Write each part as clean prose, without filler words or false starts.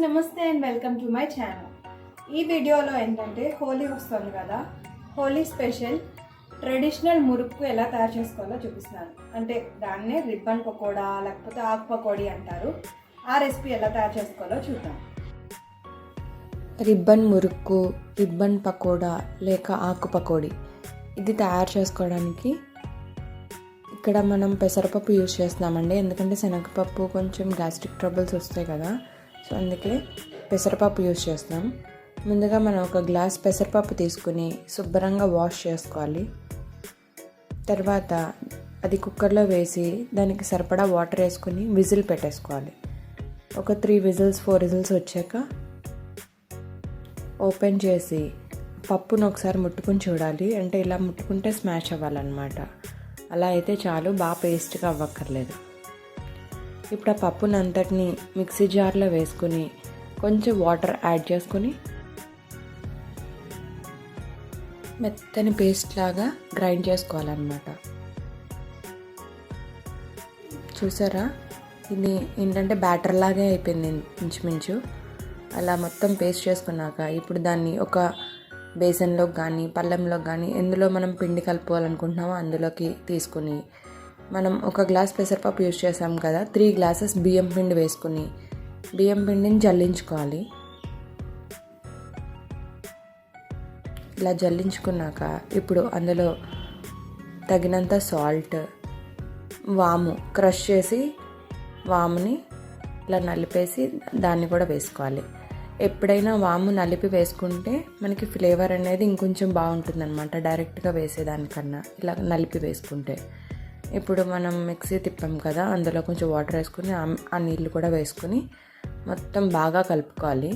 నమస్తే and welcome to my channel. ఈ వీడియోలో ఏంటంటే హోలీ వస్తుంది కదా, హోలీ స్పెషల్ ట్రెడిషనల్ మురుక్కు ఎలా తయారు చేసుకోవాలో చూపిస్తున్నాను. అంటే దాన్నే రిబ్బన్ పకోడా లేకపోతే ఆకు పకోడీ అంటారు. ఆ రెసిపీ ఎలా తయారు చేసుకోవాలో చూద్దాం. రిబ్బన్ మురుక్కు, రిబ్బన్ పకోడా లేక ఆకు పకోడీ ఇది తయారు చేసుకోవడానికి ఇక్కడ మనం పెసరపప్పు యూజ్ చేస్తున్నామండి. ఎందుకంటే శనగపప్పు కొంచెం గ్యాస్ట్రిక్ ట్రబుల్స్ వస్తాయి కదా, సో అందుకే పెసరపప్పు యూజ్ చేస్తాం. ముందుగా మనం ఒక గ్లాస్ పెసరపప్పు తీసుకుని శుభ్రంగా వాష్ చేసుకోవాలి. తర్వాత అది కుక్కర్లో వేసి దానికి సరిపడా వాటర్ వేసుకుని విజిల్ పెట్టేసుకోవాలి. ఒక 3 విజిల్స్ 4 విజిల్స్ వచ్చాక ఓపెన్ చేసి పప్పును ఒకసారి ముట్టుకుని చూడాలి. అంటే ఇలా ముట్టుకుంటే స్మాష్ అవ్వాలన్నమాట. అలా అయితే చాలు, బాగా పేస్ట్గా అవ్వక్కర్లేదు. ఇప్పుడు ఆ పప్పును అంతటిని మిక్సీ జార్లో వేసుకుని కొంచెం వాటర్ యాడ్ చేసుకుని మెత్తని పేస్ట్ లాగా గ్రైండ్ చేసుకోవాలన్నమాట. చూసారా, ఇది ఏంటంటే బ్యాటర్ లాగే అయిపోయింది ఇంచుమించు. అలా మొత్తం పేస్ట్ చేసుకున్నాక ఇప్పుడు దాన్ని ఒక బేసన్లోకి కానీ పళ్ళెంలోకి కానీ ఎందులో మనం పిండి కలుపుకోవాలనుకుంటున్నామో అందులోకి తీసుకుని మనం ఒక గ్లాస్ పెసరపప్పు యూజ్ చేసాం కదా, 3 గ్లాసెస్ బియ్యం పిండి వేసుకుని బియ్యం పిండిని జల్లించుకోవాలి. ఇలా జల్లించుకున్నాక ఇప్పుడు అందులో తగినంత సాల్ట్, వాము క్రష్ చేసి వాముని ఇలా నలిపేసి దాన్ని కూడా వేసుకోవాలి. ఎప్పుడైనా వాము నలిపి వేసుకుంటే మనకి ఫ్లేవర్ అనేది ఇంకొంచెం బాగుంటుంది అనమాట, డైరెక్ట్గా వేసేదానికన్నా ఇలా నలిపి వేసుకుంటే. ఇప్పుడు మనం మిక్సీ తిప్పాం కదా, అందులో కొంచెం వాటర్ వేసుకుని ఆ నీళ్ళు కూడా వేసుకుని మొత్తం బాగా కలుపుకోవాలి.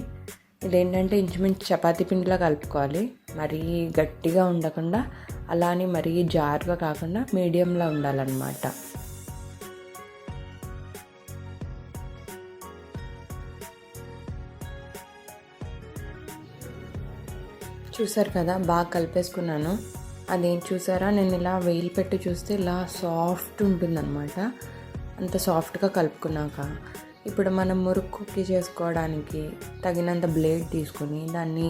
ఇదేంటంటే ఇంచుమించు చపాతీ పిండిలా కలుపుకోవాలి. మరీ గట్టిగా ఉండకుండా అలానే మరీ జారుగా కాకుండా మీడియంలో ఉండాలన్నమాట. చూసారు కదా, బాగా కలిపేసుకున్నాను. అదేం చూసారా, నేను ఇలా వేలు పెట్టి చూస్తే ఇలా సాఫ్ట్ ఉంటుందన్నమాట. అంత సాఫ్ట్గా కలుపుకున్నాక ఇప్పుడు మనం మురుక్కు చేసుకోవడానికి తగినంత బ్లేడ్ తీసుకొని దాన్ని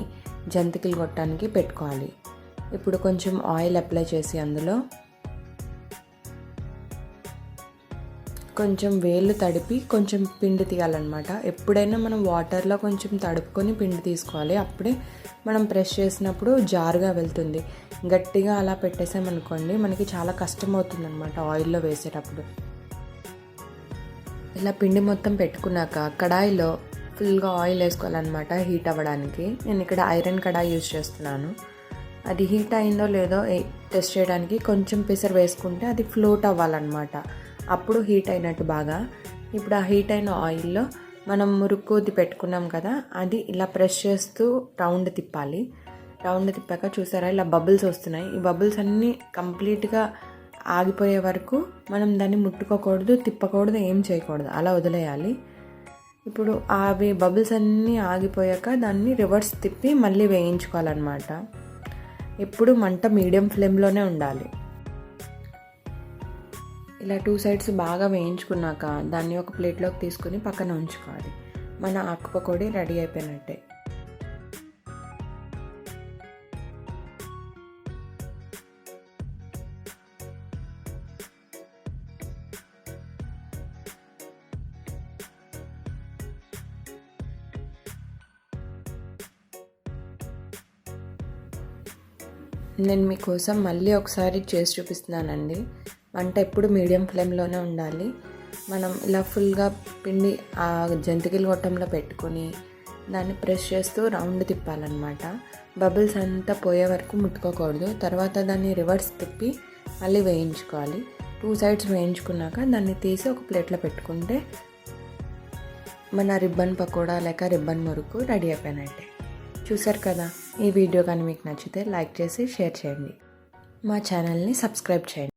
జంతికలు కొట్టడానికి పెట్టుకోవాలి. ఇప్పుడు కొంచెం ఆయిల్ అప్లై చేసి అందులో కొంచెం వేళ్ళు తడిపి కొంచెం పిండి తీయాలన్నమాట. ఎప్పుడైనా మనం వాటర్లో కొంచెం తడుపుకొని పిండి తీసుకోవాలి. అప్పుడే మనం ప్రెస్ చేసినప్పుడు జారుగా వెళ్తుంది. గట్టిగా అలా పెట్టేసామనుకోండి మనకి చాలా కష్టం అవుతుంది అనమాట ఆయిల్లో వేసేటప్పుడు. ఇలా పిండి మొత్తం పెట్టుకున్నాక కడాయిలో ఫుల్గా ఆయిల్ వేసుకోవాలన్నమాట హీట్ అవ్వడానికి. నేను ఇక్కడ ఐరన్ కడాయి యూజ్ చేస్తున్నాను. అది హీట్ అయిందో లేదో టెస్ట్ చేయడానికి కొంచెం పెసరు వేసుకుంటే అది ఫ్లోట్ అవ్వాలన్నమాట. అప్పుడు హీట్ అయినట్టు బాగా. ఇప్పుడు ఆ హీట్ అయిన ఆయిల్లో మనం మురుక్కుది పెట్టుకున్నాం కదా, అది ఇలా ప్రెస్ చేస్తూ రౌండ్ తిప్పాలి. రౌండ్ తిప్పాక చూసారా ఇలా బబుల్స్ వస్తున్నాయి. ఈ బబుల్స్ అన్నీ కంప్లీట్గా ఆగిపోయే వరకు మనం దాన్ని ముట్టుకోకూడదు, తిప్పకూడదు, ఏం చేయకూడదు, అలా వదిలేయాలి. ఇప్పుడు అవి బబుల్స్ అన్నీ ఆగిపోయాక దాన్ని రివర్స్ తిప్పి మళ్ళీ వేయించుకోవాలన్నమాట. ఎప్పుడు మంట మీడియం ఫ్లేమ్లోనే ఉండాలి. ఇలా 2 సైడ్స్ బాగా వేయించుకున్నాక దాన్ని ఒక ప్లేట్లోకి తీసుకుని పక్కన ఉంచుకోవాలి. మన ఆకు పకోడీ రెడీ అయిపోయినట్టే. నేను మీకోసం మళ్ళీ ఒకసారి చేసి చూపిస్తున్నానండి. వంట ఎప్పుడు మీడియం ఫ్లేమ్లోనే ఉండాలి. మనం ఇలా ఫుల్గా పిండి ఆ జంతికల గొట్టంలో పెట్టుకొని దాన్ని ప్రెస్ చేస్తూ రౌండ్ తిప్పాలన్నమాట. బబుల్స్ అంతా పోయే వరకు ముట్టుకోకూడదు. తర్వాత దాన్ని రివర్స్ తిప్పి మళ్ళీ వేయించుకోవాలి. 2 సైడ్స్ వేయించుకున్నాక దాన్ని తీసి ఒక ప్లేట్లో పెట్టుకుంటే మన రిబ్బన్ పకోడా లేక రిబ్బన్ మురుకు రెడీ అయిపోయినట్టే. చూసారు కదా, ఈ వీడియో కానీ మీకు నచ్చితే లైక్ చేసి షేర్ చేయండి. మా ఛానల్ని సబ్స్క్రైబ్ చేయండి.